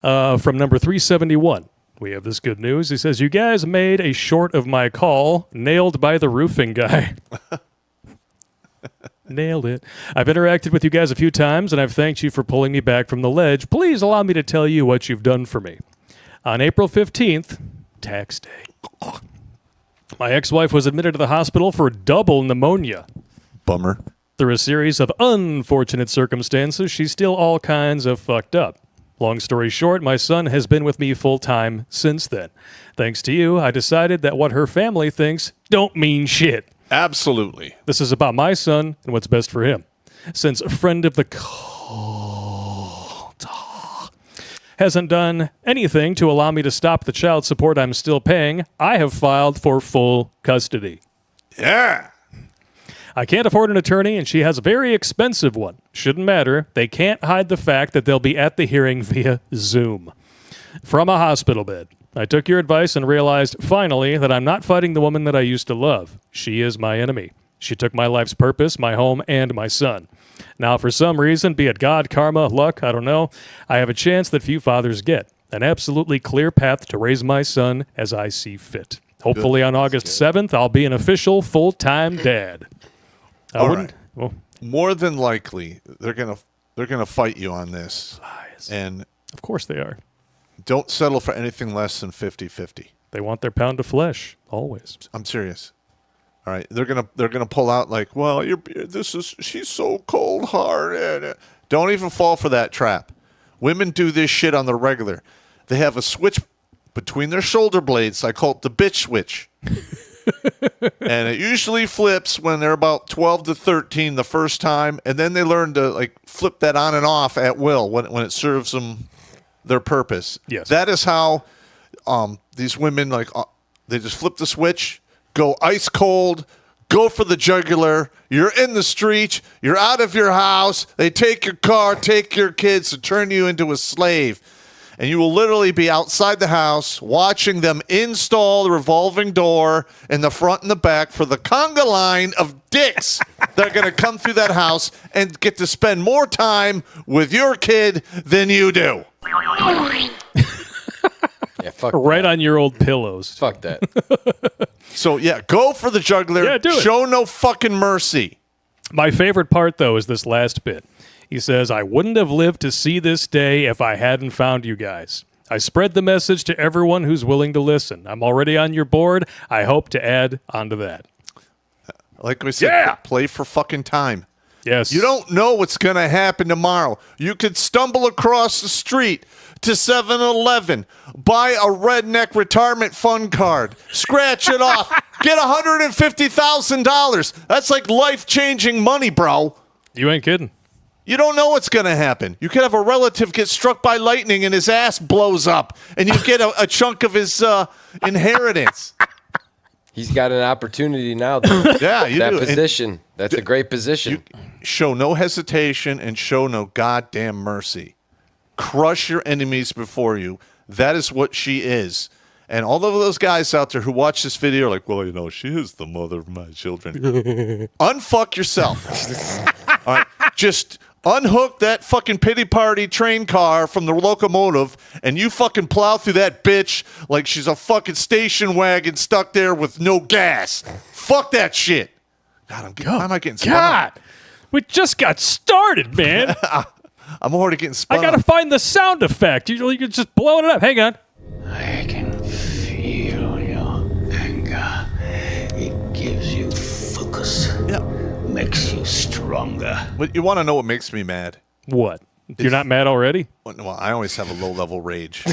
From number 371, we have this good news. He says, you guys made a short of my call, nailed by the roofing guy. Nailed it. I've interacted with you guys a few times, and I've thanked you for pulling me back from the ledge. Please allow me to tell you what you've done for me. On April 15th, tax day, my ex-wife was admitted to the hospital for double pneumonia. Bummer. Through a series of unfortunate circumstances, she's still all kinds of fucked up. Long story short, my son has been with me full-time since then. Thanks to you, I decided that what her family thinks don't mean shit. Absolutely. This is about my son and what's best for him. Since a friend of the cult hasn't done anything to allow me to stop the child support I'm still paying, I have filed for full custody. Yeah. I can't afford an attorney, and she has a very expensive one. Shouldn't matter. They can't hide the fact that they'll be at the hearing via Zoom. From a hospital bed. I took your advice and realized, finally, that I'm not fighting the woman that I used to love. She is my enemy. She took my life's purpose, my home, and my son. Now, for some reason, be it God, karma, luck, I don't know, I have a chance that few fathers get. An absolutely clear path to raise my son as I see fit. Hopefully on August 7th, I'll be an official full-time dad. Well, more than likely, they're gonna fight you on this. Lies. And of course they are. Don't settle for anything less than 50-50. They want their pound of flesh, always. I'm serious. All right, they're gonna pull out like, well, she's so cold-hearted. Don't even fall for that trap. Women do this shit on the regular. They have a switch between their shoulder blades. I call it the bitch switch. And it usually flips when they're about 12 to 13 the first time, and then they learn to like flip that on and off at will when it serves them their purpose. Yes. That is how these women they just flip the switch, go ice cold, go for the jugular. You're in the street, you're out of your house, they take your car, take your kids, and turn you into a slave. And you will literally be outside the house watching them install the revolving door in the front and the back for the conga line of dicks that are going to come through that house and get to spend more time with your kid than you do. Yeah, fuck right that. on your old pillows. Fuck that. So, yeah, go for the jugular. Yeah, do it. Show no fucking mercy. My favorite part, though, is this last bit. He says, I wouldn't have lived to see this day if I hadn't found you guys. I spread the message to everyone who's willing to listen. I'm already on your board. I hope to add onto that. Like we said, play for fucking time. Yes. You don't know what's going to happen tomorrow. You could stumble across the street to 7-Eleven, buy a redneck retirement fund card, scratch it off, get $150,000. That's like life-changing money, bro. You ain't kidding. You don't know what's going to happen. You could have a relative get struck by lightning and his ass blows up, and you get a chunk of his inheritance. He's got an opportunity now, though. Yeah, you that do. position. That's a great position. You show no hesitation and show no goddamn mercy. Crush your enemies before you. That is what she is. And all of those guys out there who watch this video are like, well, you know, she is the mother of my children. Unfuck yourself. All right, just unhook that fucking pity party train car from the locomotive, and you fucking plow through that bitch like she's a fucking station wagon stuck there with no gas. Fuck that shit. God, why am I getting spun God, up? we just got started, man. I'm already getting spun I got to up. find the sound effect. You're just blowing it up. Hang on. I can feel your anger. It gives you focus. Yeah. Makes you stronger. But you want to know what makes me mad? What? You're not mad already? Well, I always have a low-level rage.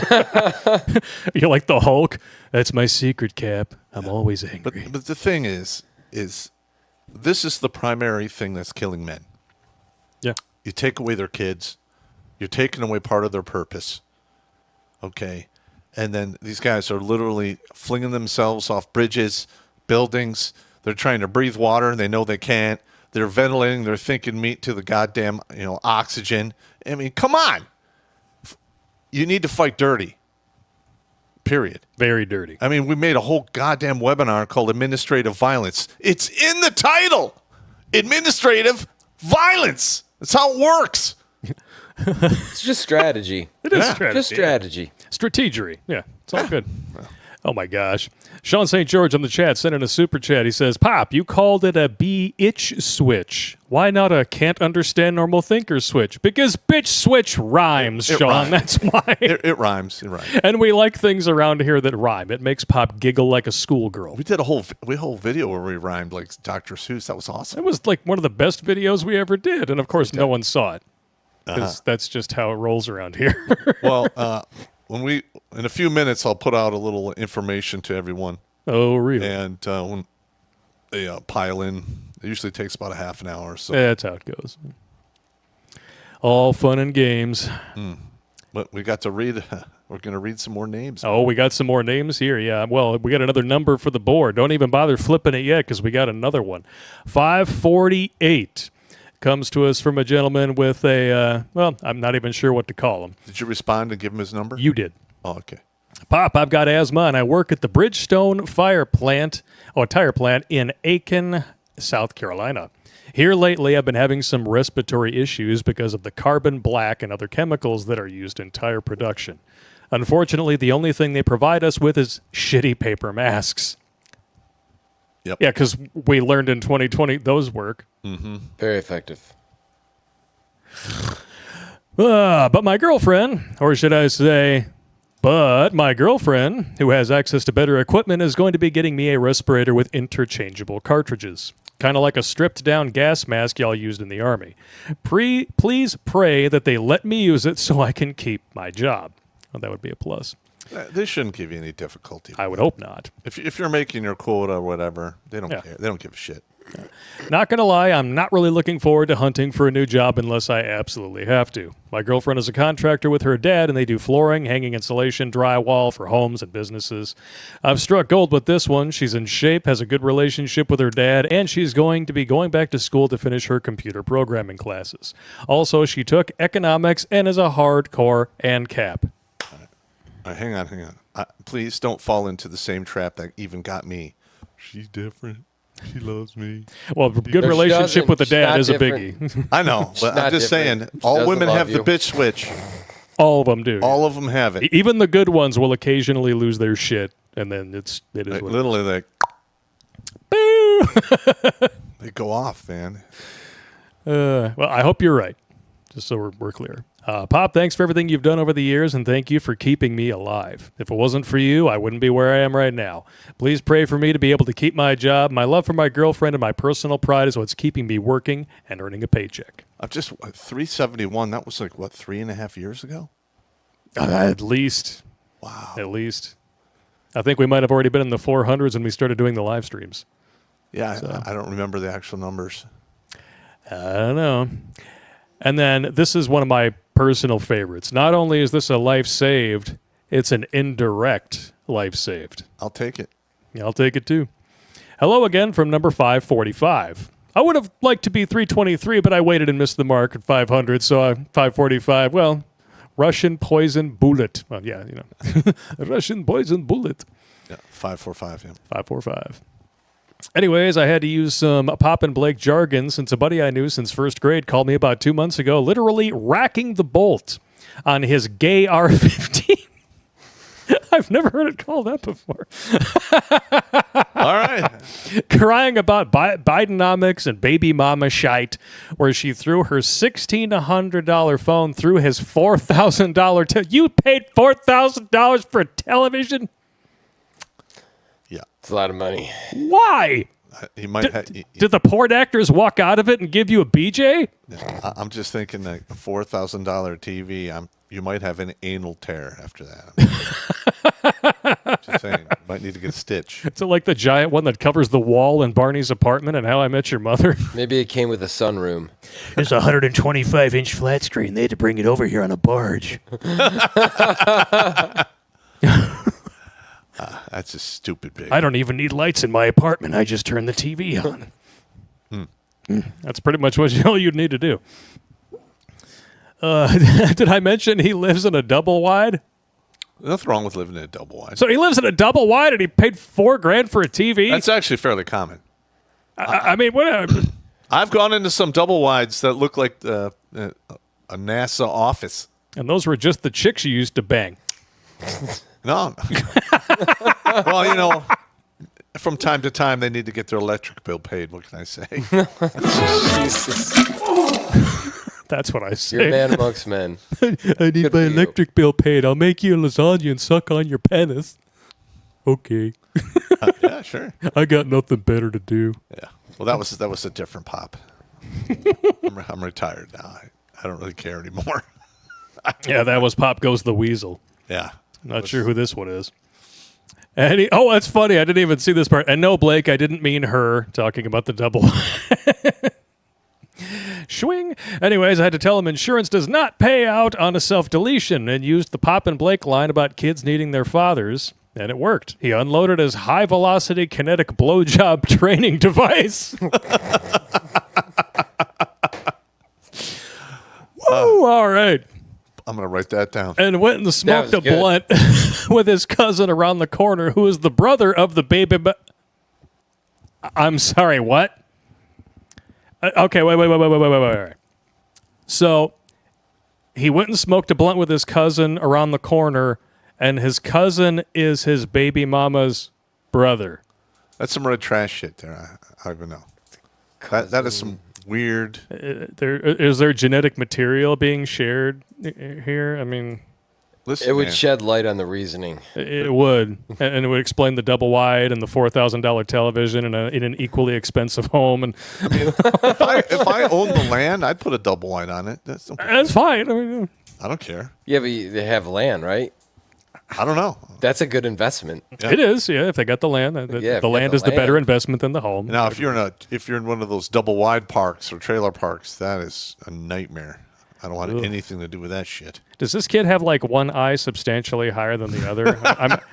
You're like the Hulk. That's my secret, Cap. I'm always angry. But the thing is this is the primary thing that's killing men. Yeah. You take away their kids. You're taking away part of their purpose. Okay? And then these guys are literally flinging themselves off bridges, buildings. They're trying to breathe water, and they know they can't. They're ventilating. They're thinking meat to the goddamn, oxygen. I mean, come on. You need to fight dirty. Period. Very dirty. I mean, we made a whole goddamn webinar called Administrative Violence. It's in the title. Administrative Violence. That's how it works. It's just strategy. It is Yeah. strategy. Just strategy. Strategery. Yeah, it's all good. Oh my gosh. Sean St. George on the chat sent in a super chat. He says, Popp, you called it a B-itch switch. Why not a can't understand normal thinker switch? Because bitch switch rhymes, It Sean. rhymes. That's why. It rhymes. It rhymes. And we like things around here that rhyme. It makes Popp giggle like a schoolgirl. We did a whole video where we rhymed like Dr. Seuss. That was awesome. It was like one of the best videos we ever did. And of course, no one saw it. Because that's just how it rolls around here. Well, in a few minutes, I'll put out a little information to everyone. Oh, really? And when they pile in, it usually takes about a half an hour. So, That's how it goes. All fun and games. but we got to read. We're going to read some more names. Oh, we got some more names here. Yeah. Well, we got another number for the board. Don't even bother flipping it yet because we got another one. 548 comes to us from a gentleman with a, well, I'm not even sure what to call him. Did you respond and give him his number? You did. Oh, okay. Popp, I've got asthma and I work at the Bridgestone tire plant in Aiken, South Carolina. Here lately, I've been having some respiratory issues because of the carbon black and other chemicals that are used in tire production. Unfortunately, the only thing they provide us with is shitty paper masks. Yep. Yeah, because we learned in 2020 those work. Very effective. But my girlfriend, or should I say, but my girlfriend, who has access to better equipment, is going to be getting me a respirator with interchangeable cartridges. Kind of like a stripped-down gas mask y'all used in the Army. Please pray that they let me use it so I can keep my job. Well, that would be a plus. They shouldn't give you any difficulty. I would hope not. If you're making your quota or whatever, they don't Yeah. care. They don't give a shit. Not going to lie, I'm not really looking forward to hunting for a new job unless I absolutely have to. My girlfriend is a contractor with her dad, and they do flooring, hanging insulation, drywall for homes and businesses. I've struck gold with this one. She's in shape, has a good relationship with her dad, and she's going to be going back to school to finish her computer programming classes. Also, she took economics and is a hardcore ANCAP. All right, hang on. Please don't fall into the same trap that even got me. She's different. She loves me. Well, good No, she relationship doesn't. with the She's dad not is a different. biggie. I know, but I'm not just different. saying, She all doesn't women love have you. the bitch switch. All of them do. All of them have it. Even the good ones will occasionally lose their shit, and then it is Like, what it is. literally, like Boo! they go off, man. Well, I hope you're right, just so we're clear. Popp, thanks for everything you've done over the years, and thank you for keeping me alive. If it wasn't for you, I wouldn't be where I am right now. Please pray for me to be able to keep my job. My love for my girlfriend and my personal pride is what's keeping me working and earning a paycheck. I'm just 371. That was like what 3.5 years ago. At least. Wow. At least. I think we might have already been in the 400s when we started doing the live streams. Yeah, I don't remember the actual numbers. I don't know. And then this is one of my personal favorites. Not only is this a life saved, it's an indirect life saved. I'll take it. Yeah, I'll take it too. Hello again from number 545. I would have liked to be 323, but I waited and missed the mark at 500, so 545. Well, Russian poison bullet. Well, yeah, you know, Russian poison bullet. Yeah, 545. Yeah. 545. Anyways, I had to use some Popp and Blake jargon since a buddy I knew since first grade called me about 2 months ago, literally racking the bolt on his gay R15. I've never heard it called that before. All right. Crying about Bidenomics and baby mama shite, where she threw her $1,600 phone through his $4,000. You paid $4,000 for a television? Yeah. It's a lot of money. Why? He might have. Did the porn actors walk out of it and give you a BJ? I'm just thinking that a $4,000 TV. You might have an anal tear after that. Just saying. You might need to get a stitch. Is it like the giant one that covers the wall in Barney's apartment and How I Met Your Mother? Maybe it came with a sunroom. It's a 125-inch flat screen. They had to bring it over here on a barge. That's just stupid big. I don't even need lights in my apartment. I just turn the TV on. That's pretty much what you'd need to do. Did I mention he lives in a double wide? Nothing wrong with living in a double wide. So he lives in a double wide and he paid $4,000 for a TV? That's actually fairly common. I mean, what? I've gone into some double wides that look like a NASA office. And those were just the chicks you used to bang. No. Well, you know, from time to time, they need to get their electric bill paid. What can I say? Jesus. That's what I You're a say. man amongst men. I need Good my for you. electric bill paid. I'll make you a lasagna and suck on your penis. Okay. Yeah, sure. I got nothing better to do. Yeah. Well, that was a different Pop. I'm retired now. I don't really care anymore. Yeah, that was Pop Goes the Weasel. Yeah. Not sure who this one is. And oh, that's funny. I didn't even see this part. And no, Blake, I didn't mean her, talking about the double. Swing. Anyways, I had to tell him insurance does not pay out on a self-deletion, and used the Pop and Blake line about kids needing their fathers, and it worked. He unloaded his high-velocity kinetic blowjob training device. Woo, all right. I'm going to write that down. And went and smoked a was good. blunt with his cousin around the corner, who is the brother of the baby. I'm sorry, what? Okay, wait. So he went and smoked a blunt with his cousin around the corner, and his cousin is his baby mama's brother. That's some red trash shit there. I don't even know. That is some weird. Is there genetic material being shared here? I mean, Listen, It would man, shed light on the reasoning. it would, and it would explain the double wide and the $4,000 television in an equally expensive home, and if I owned the land, I'd put a double wide on it. That's fine. I mean, I don't care. Yeah, but they have land, right? I don't know. That's a good investment. Yeah. it is, yeah. If they got the land, Yeah, if the you land got is the the better land. investment than the home. Now, if you're in one of those double wide parks or trailer parks, that is a nightmare. I don't want anything to do with that shit. Does this kid have like one eye substantially higher than the other?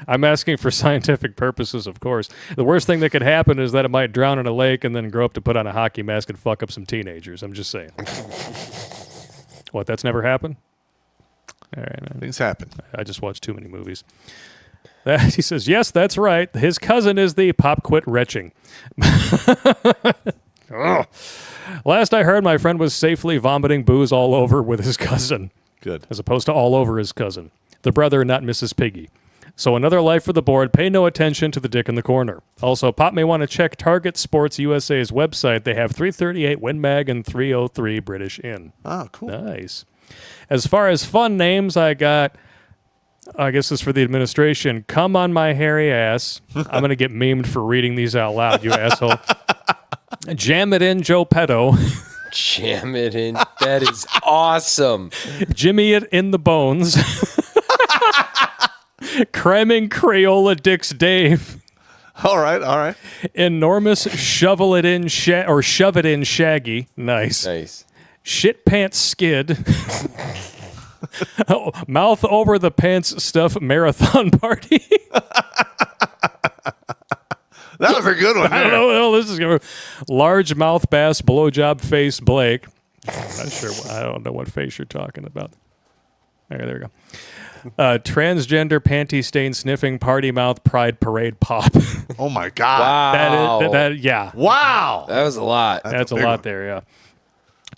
I'm asking for scientific purposes, of course. The worst thing that could happen is that it might drown in a lake and then grow up to put on a hockey mask and fuck up some teenagers. I'm just saying. What? That's never happened? All right, man. Things happen. I just watched too many movies. He says, yes, that's right. His cousin is the Pop Quit Retching. Ugh. Last I heard, my friend was safely vomiting booze all over with his cousin, Good. as opposed to all over his cousin. The brother, not Mrs. Piggy. So another life for the board. Pay no attention to the dick in the corner. Also, Pop may want to check Target Sports USA's website. They have 338 WinMag and 303 British Inn. Oh, cool. Nice. As far as fun names, I guess this is for the administration. Come on my hairy ass. I'm going to get memed for reading these out loud, you asshole. Jam it in, Joe Petto. Jam it in. That is awesome. Jimmy it in the bones. Cramming Crayola Dicks Dave. All right. Enormous shovel it in or shove it in Shaggy. Nice. Nice. Shit pants skid. Mouth over the pants stuff marathon party. That was a good one. I don't know. This is going large mouth bass blowjob face Blake. Not sure. I don't know what face you're talking about. There we go. Transgender panty stain sniffing party mouth pride parade Pop. Oh my God. Wow. Yeah. Wow. That was a lot. That's a big lot one. there, yeah.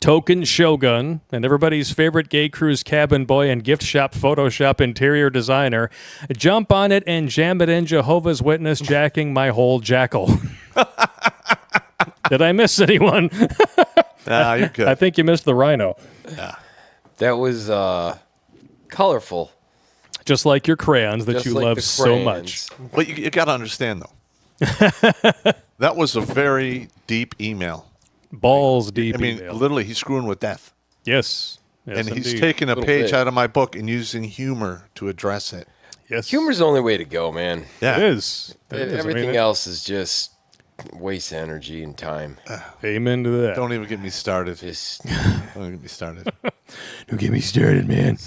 Token Shogun and everybody's favorite gay cruise cabin boy and gift shop Photoshop interior designer. Jump on it and jam it in Jehovah's Witness jacking my whole jackal. Did I miss anyone? Nah, you're good. I think you missed the rhino. That was colorful. Just like your crayons that Just you like love the so much. crayons. But you got to understand, though. That was a very deep email. Balls deep I mean, email. literally, he's screwing with death. Yes. Yes, And he's indeed. taking a Little page bit. out of my book and using humor to address it. Yes. Humor's the only way to go, man. Yeah. It is. It is. I Everything mean, else is just waste energy and time. Amen to that. Don't even get me started. Just Don't even get me started. Don't get me started, man.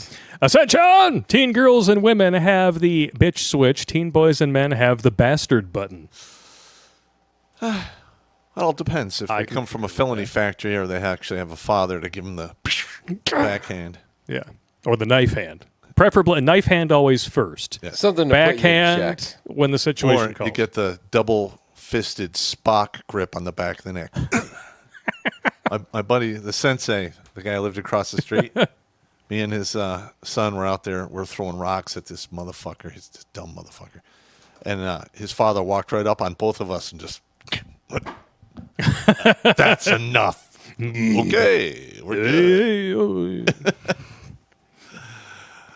Ascension! Teen girls and women have the bitch switch. Teen boys and men have the bastard button. Well, it depends. If they come from a felony factory or they actually have a father to give them the backhand. Yeah. Or the knife hand. Preferably, knife hand always first. Yeah. something to put you in Backhand check. when the situation Or calls. you get the double-fisted Spock grip on the back of the neck. my buddy, the sensei, the guy who lived across the street, me and his son were out there. We're throwing rocks at this motherfucker. He's this dumb motherfucker. And his father walked right up on both of us and just, that's enough. Okay, we're good.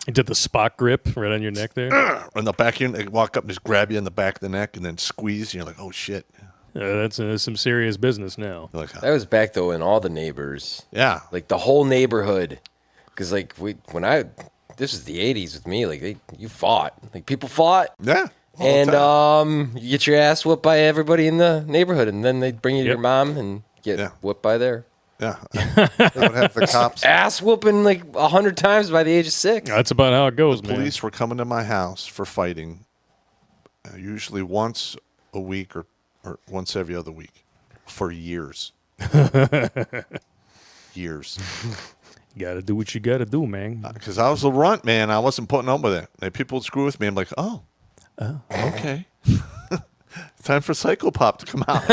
He did the Spock grip right on your neck there. On the back end, they walk up and just grab you in the back of the neck and then squeeze. And you're like, oh, shit. That's some serious business now. You're like, That was back though, when all the neighbors, yeah. like the whole neighborhood, because like this was the '80s with me. Like you fought, like people fought, Yeah. all the and time. you get your ass whooped by everybody in the neighborhood, and then they'd bring you to Yep. your mom and get Yeah. whooped by there. Yeah. I would have the cops. Ass whooping like 100 times by the age of 6. That's about how it goes, man. Police were coming to my house for fighting, usually once a week or once every other week for years. Years. You got to do what you got to do, man. Because I was a runt, man. I wasn't putting up with it. And people would screw with me. I'm like, oh, okay. Time for Psycho Popp to come out.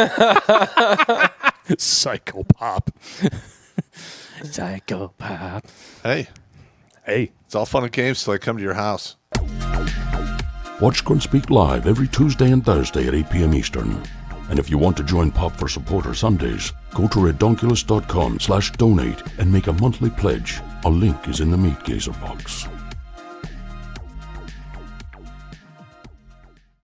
Psycho Popp. Psycho Popp. Hey, Hey. it's all fun and games till I come to your house. Watch Grunt Speak live every Tuesday and Thursday at 8 p.m. Eastern. And if you want to join Popp for Supporter Sundays, go to redonkulous.com/donate and make a monthly pledge. A link is in the Meat Gazer box.